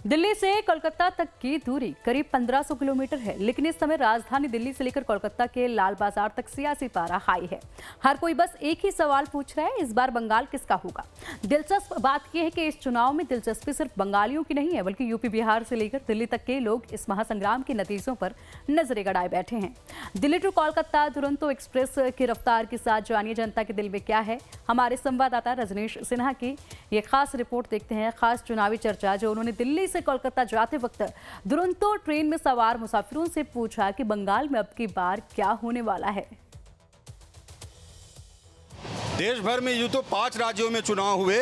दिल्ली से कोलकाता तक की दूरी करीब 1500 किलोमीटर है, लेकिन इस समय राजधानी दिल्ली से लेकर कोलकाता के लाल बाजार तक सियासी पारा हाई है। हर कोई बस एक ही सवाल पूछ रहा है, इस बार बंगाल किसका होगा। दिलचस्प बात यह है कि इस चुनाव में दिलचस्पी सिर्फ बंगालियों की नहीं है, बल्कि यूपी बिहार से लेकर दिल्ली तक के लोग इस महासंग्राम के नतीजों पर नजरें गड़ाए बैठे हैं। दिल्ली टू कोलकाता दुरंतो एक्सप्रेस की रफ्तार के साथ जानिए जनता के दिल में क्या है। हमारे संवाददाता रजनीश सिन्हा की ये खास रिपोर्ट देखते हैं। खास चुनावी चर्चा जो उन्होंने दिल्ली से कोलकाता जाते वक्त दुरंतो ट्रेन में सवार मुसाफिरों से पूछा कि बंगाल में अब की बार क्या होने वाला है। देश भर में यूं तो 5 राज्यों में चुनाव हुए,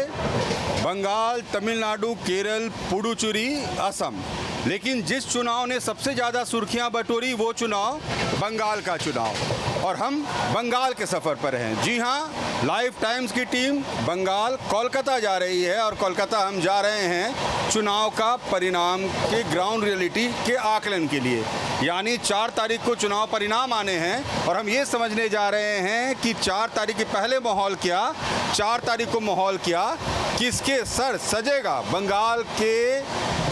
बंगाल, तमिलनाडु, केरल, पुडुचेरी, असम। लेकिन जिस चुनाव ने सबसे ज़्यादा सुर्खियां बटोरी वो चुनाव बंगाल का चुनाव, और हम बंगाल के सफ़र पर हैं। जी हां, लाइव टाइम्स की टीम बंगाल कोलकाता जा रही है, और कोलकाता हम जा रहे हैं चुनाव का परिणाम के ग्राउंड रियलिटी के आकलन के लिए। यानी 4 तारीख को चुनाव परिणाम आने हैं, और हम ये समझने जा रहे हैं कि 4 तारीख के पहले माहौल क्या, 4 तारीख को माहौल क्या, किसके सर सजेगा बंगाल के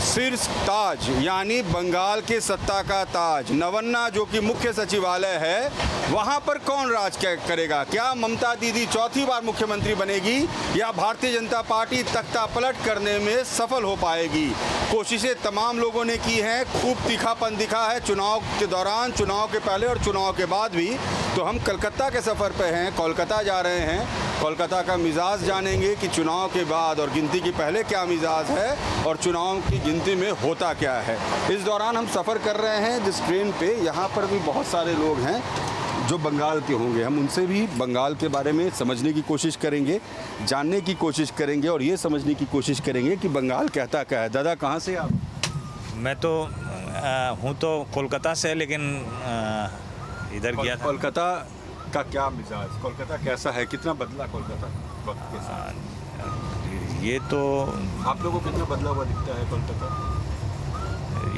शीर्ष ताज, यानी बंगाल के सत्ता का ताज। नवन्ना जो कि मुख्य सचिवालय है, वहां पर कौन राज करेगा। क्या ममता दीदी चौथी बार मुख्यमंत्री बनेगी, या भारतीय जनता पार्टी तख्ता पलट करने में सफल हो पाएगी। कोशिशें तमाम लोगों ने की हैं, खूब तीखापन दिखा है चुनाव के दौरान, चुनाव के पहले और चुनाव के बाद भी। तो हम कलकत्ता के सफ़र पे हैं, कोलकाता जा रहे हैं, कोलकाता का मिजाज जानेंगे कि चुनाव के बाद और गिनती के पहले क्या मिजाज है, और चुनाव की गिनती में होता क्या है। इस दौरान हम सफ़र कर रहे हैं जिस ट्रेन पे, यहाँ पर भी बहुत सारे लोग हैं जो बंगाल के होंगे। हम उनसे भी बंगाल के बारे में समझने की कोशिश करेंगे, जानने की कोशिश करेंगे, और ये समझने की कोशिश करेंगे कि बंगाल कहता क्या है। दादा, कहाँ से आप? मैं तो हूँ तो कोलकाता से, लेकिन इधर गया था। कोलकाता का क्या मिजाज, कोलकाता कैसा है, कितना बदला कोलकाता वक्त के साथ? ये तो आप लोगों को कितना बदला हुआ दिखता है कोलकाता?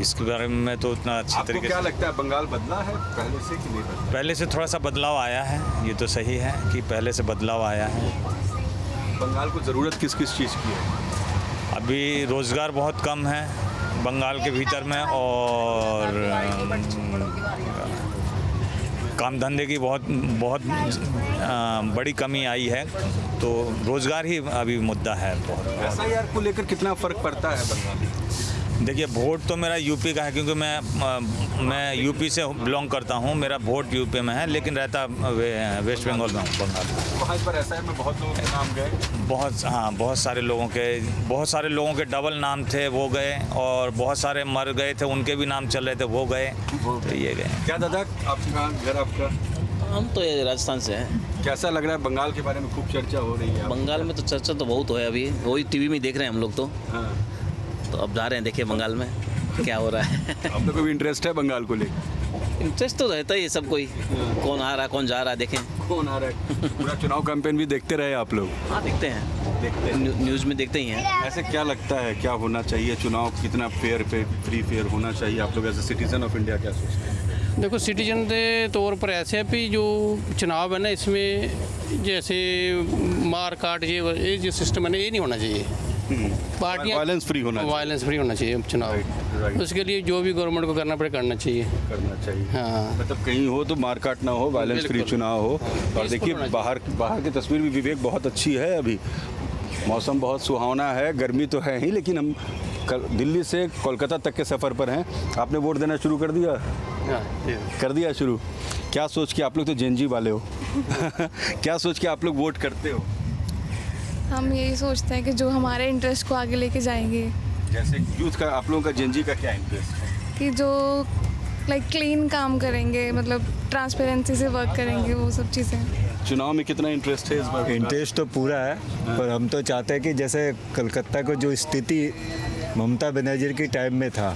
इसके बारे में मैं तो उतना अच्छी आपको तरीके क्या से, लगता है बंगाल बदला है पहले से कि नहीं बदला? पहले से थोड़ा सा बदलाव आया है। ये तो सही है कि पहले से बदलाव आया है। बंगाल को ज़रूरत किस किस चीज़ की है? अभी रोज़गार बहुत कम है बंगाल के भीतर में, और काम धंधे की बहुत बड़ी कमी आई है। तो रोज़गार ही अभी मुद्दा है बहुत। SIR को लेकर कितना फ़र्क पड़ता है बंगाल? देखिए, वोट तो मेरा यूपी का है, क्योंकि मैं यूपी से बिलोंग करता हूँ। मेरा वोट यूपी में है, लेकिन रहता वेस्ट बंगाल में हूँ, बंगाल। वहाँ पर SIR में बहुत लोगों के नाम गए। बहुत सारे लोगों के डबल नाम थे, वो गए, और बहुत सारे मर गए थे, उनके भी नाम चल रहे थे, वो गए, तो ये गए। क्या दादा, आपका घर आपका? हम तो ये राजस्थान से हैं। कैसा लग रहा है? बंगाल के बारे में खूब चर्चा हो रही है। बंगाल में तो चर्चा तो बहुत है, अभी वही टीवी में देख रहे हैं हम लोग तो। हाँ। तो अब जा रहे हैं, देखिए बंगाल में क्या हो रहा है। आप लोगों को भी इंटरेस्ट है बंगाल को लेकर? इंटरेस्ट तो रहता ही है सब कोई, कौन आ रहा कौन जा रहा है, देखें। कौन आ रहा है? पूरा चुनाव कैंपेन भी देखते रहे आप लोग? हाँ, देखते हैं, न्यूज़ में देखते ही हैं। ऐसे क्या लगता है क्या होना चाहिए, चुनाव कितना फेयर फ्री फेयर होना चाहिए? आप लोग as a citizen of India क्या सोचते हैं? देखो, सिटीजन के तौर पर ऐसे है कि जो चुनाव है ना, इसमें जैसे मार काट ये जो सिस्टम है ना, ये नहीं होना चाहिए। पार्टियाँ वायलेंस फ्री होना चाहिए चुनाव। राइट। उसके लिए जो भी गवर्नमेंट को करना पड़े करना चाहिए। हाँ, मतलब कहीं हो तो मारकाट ना हो, वायलेंस फ्री चुनाव हो। और देखिए, बाहर की तस्वीर भी विवेक बहुत अच्छी है। अभी मौसम बहुत सुहावना है, गर्मी तो है ही, लेकिन हम दिल्ली से कोलकाता तक के सफ़र पर हैं। आपने वोट देना शुरू कर दिया? कर दिया शुरू। क्या सोच के, आप लोग तो जेनजी वाले हो क्या सोच के आप लोग वोट करते हो? हम यही सोचते हैं कि जो हमारे इंटरेस्ट को आगे लेके जाएंगे। जैसे यूथ का, आप लोगों का जेनजी का क्या इंटरेस्ट है? कि जो क्लीन काम करेंगे, मतलब ट्रांसपेरेंसी से वर्क करेंगे, वो सब चीज़ें। चुनाव में कितना इंटरेस्ट है इस बार? इंटरेस्ट तो पूरा है, पर हम तो चाहते हैं कि जैसे कलकत्ता को जो स्थिति ममता बनर्जी के टाइम में था,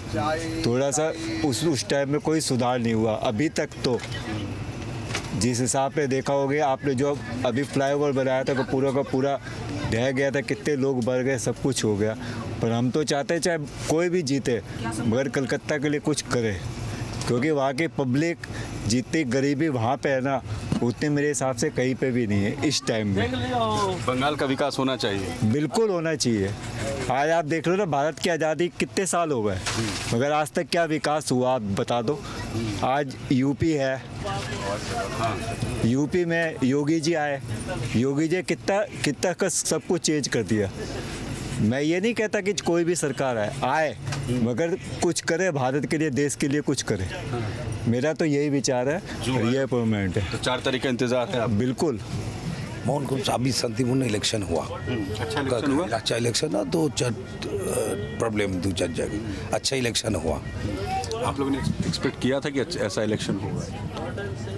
थोड़ा सा उस टाइम में कोई सुधार नहीं हुआ अभी तक। तो जिस हिसाब पे देखा होगा आपने, जो अभी फ्लाईओवर बनाया था, वो पूरा का पूरा ढह गया था, कितने लोग मर गए, सब कुछ हो गया। पर हम तो चाहते हैं चाहे कोई भी जीते, मगर कलकत्ता के लिए कुछ करे, क्योंकि वहाँ की पब्लिक जितनी गरीबी वहाँ पे है ना, उतनी मेरे हिसाब से कहीं पे भी नहीं है इस टाइम में। बंगाल का विकास होना चाहिए। बिल्कुल होना चाहिए। आज आप देख लो ना, भारत की आज़ादी कितने साल हो गए, मगर आज तक क्या विकास हुआ आप बता दो। आज यूपी है, यूपी में योगी जी आए, योगी जी कितना का सब कुछ चेंज कर दिया। मैं ये नहीं कहता कि कोई भी सरकार आए मगर कुछ करे भारत के लिए, देश के लिए कुछ करे। मेरा तो यही विचार है और ये परमानेंट है। तो 4 तारीख का इंतजार है अब। बिल्कुल। मोहन को अभी शांतिपूर्ण इलेक्शन हुआ। अच्छा इलेक्शन हुआ। अच्छा इलेक्शन हुआ, दो चार प्रॉब्लम दो चार जगह अच्छा इलेक्शन हुआ। आप लोगों ने एक्सपेक्ट किया था कि ऐसा इलेक्शन होगा?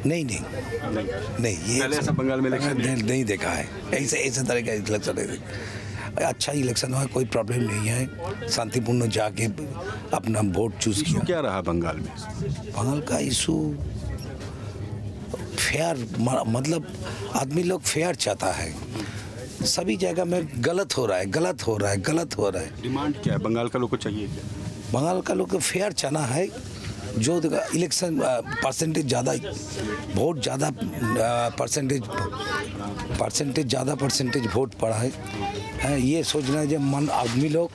नहीं नहीं नहीं, ये पहले ऐसा बंगाल में इलेक्शन नहीं देखा है। ऐसे तरह का इलेक्शन नहीं देखा। अच्छा इलेक्शन हुआ, कोई प्रॉब्लम नहीं है, शांतिपूर्ण जाके अपना वोट चूज किया। क्या रहा बंगाल में? बंगाल का इशू फेयर, मतलब आदमी लोग फेयर चाहता है। सभी जगह में गलत हो रहा है। डिमांड क्या है बंगाल का लोग को चाहिए क्या? बंगाल का लोग को फेयर चाहना है। जो इलेक्शन परसेंटेज ज़्यादा, वोट ज़्यादा परसेंटेज वोट पड़ा है, ये सोचना है। जब मन आदमी लोग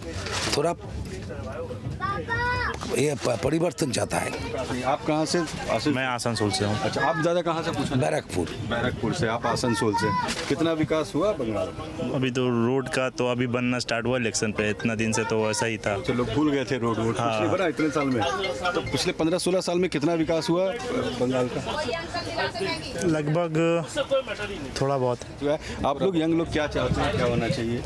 थोड़ा ये परिवर्तन चाहता है। आप कहाँ से? मैं आसनसोल से हूँ। अच्छा, आप ज़्यादा कहाँ से पूछा? बैरकपुर से। आप आसनसोल से। कितना विकास हुआ बंगाल? अभी तो रोड का तो अभी बनना स्टार्ट हुआ इलेक्शन पे, इतना दिन से तो ऐसा ही था। तो लोग भूल गए थे रोड। हाँ। पिछले बना इतने साल में, तो पिछले 15-16 साल में कितना विकास हुआ बंगाल का? लगभग थोड़ा बहुत। जो है, आप लोग यंग लोग क्या चाहते हैं, क्या होना चाहिए?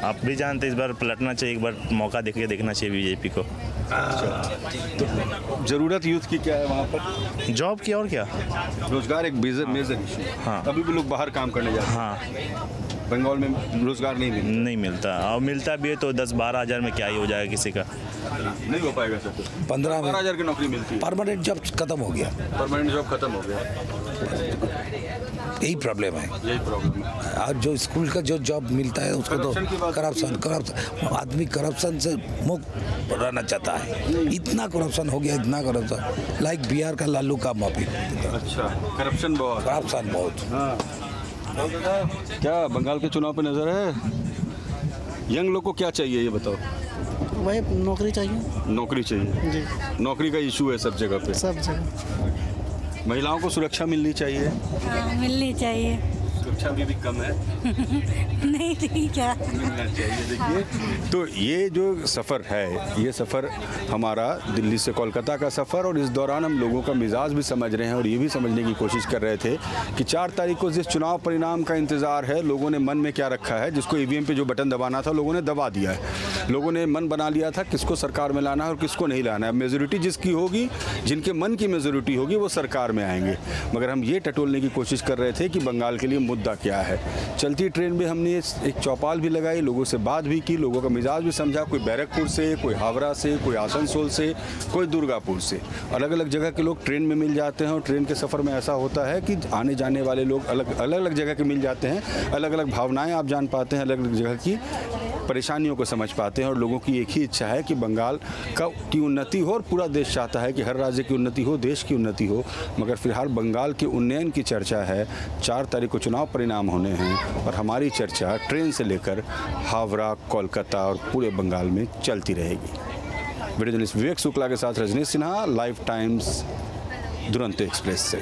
आप भी जानते हैं, इस बार पलटना चाहिए, एक बार मौका देख के देखना चाहिए बीजेपी को। तो ज़रूरत यूथ की क्या है वहाँ पर? जॉब की और क्या, रोजगार एक मेजर इशू। हाँ। अभी भी लोग बाहर काम करने जाते हैं। हाँ बंगाल में रोजगार नहीं मिलता, और मिलता भी है तो 10-12 हज़ार में क्या ही हो जाएगा किसी का। नहीं हो पाएगा सर। 15 हज़ार की नौकरी मिलती है। परमानेंट जॉब खत्म हो गया। परमानेंट जॉब खत्म हो गया। यही प्रॉब्लम है। यही प्रॉब्लम है। और जो स्कूल का जो जॉब मिलता है उसको तो करप्शन की बात- करप्शन आदमी करप्शन से मुक्त रहना चाहता है। इतना करप्शन हो गया, इतना करप्शन, लाइक बिहार का लालू का माफी। अच्छा, करप्शन बहुत। करप्शन बहुत। हाँ। क्या बंगाल के चुनाव पे नजर है? यंग लोग को क्या चाहिए ये बताओ? वही नौकरी चाहिए। नौकरी चाहिए जी, नौकरी का इशू है सब जगह पे। सब जगह। महिलाओं को सुरक्षा मिलनी चाहिए। हाँ, मिलनी चाहिए। सुरक्षा भी कम है। नहीं ठीक है। मिलना चाहिए। देखिए, तो ये जो सफ़र है, ये सफ़र हमारा दिल्ली से कोलकाता का सफ़र, और इस दौरान हम लोगों का मिजाज भी समझ रहे हैं और ये भी समझने की कोशिश कर रहे थे कि 4 तारीख को जिस चुनाव परिणाम का इंतज़ार है, लोगों ने मन में क्या रखा है। जिसको ईवीएम पे जो बटन दबाना था, लोगों ने दबा दिया है। लोगों ने मन बना लिया था किसको सरकार में लाना है और किसको नहीं लाना है। मेजोरिटी जिसकी होगी, जिनके मन की मेजोरिटी होगी, वो सरकार में आएंगे। मगर हम ये टटोलने की कोशिश कर रहे थे कि बंगाल के लिए मुद्दा क्या है। चलती ट्रेन में हमने एक चौपाल भी लगाई, लोगों से बात भी की, लोगों का मिजाज भी समझा। कोई बैरकपुर से, कोई हावड़ा से, कोई आसनसोल से, कोई दुर्गापुर से। अलग अलग जगह के लोग ट्रेन में मिल जाते हैं और ट्रेन के सफ़र में ऐसा होता है कि आने जाने वाले लोग अलग अलग जगह के मिल जाते हैं। अलग अलग भावनाएं आप जान पाते हैं, अलग अलग जगह की परेशानियों को समझ पाते हैं। और लोगों की एक ही इच्छा है कि बंगाल की उन्नति हो, और पूरा देश चाहता है कि हर राज्य की उन्नति हो, देश की उन्नति हो। मगर फिलहाल बंगाल के उन्नयन की चर्चा है। 4 तारीख को चुनाव परिणाम होने हैं और हमारी चर्चा ट्रेन से लेकर हावड़ा, कोलकाता और पूरे बंगाल में चलती रहेगी। वीडियो जर्नलिस्ट विवेक शुक्ला के साथ Rajnish Sinha, live Times, Duronto Express से।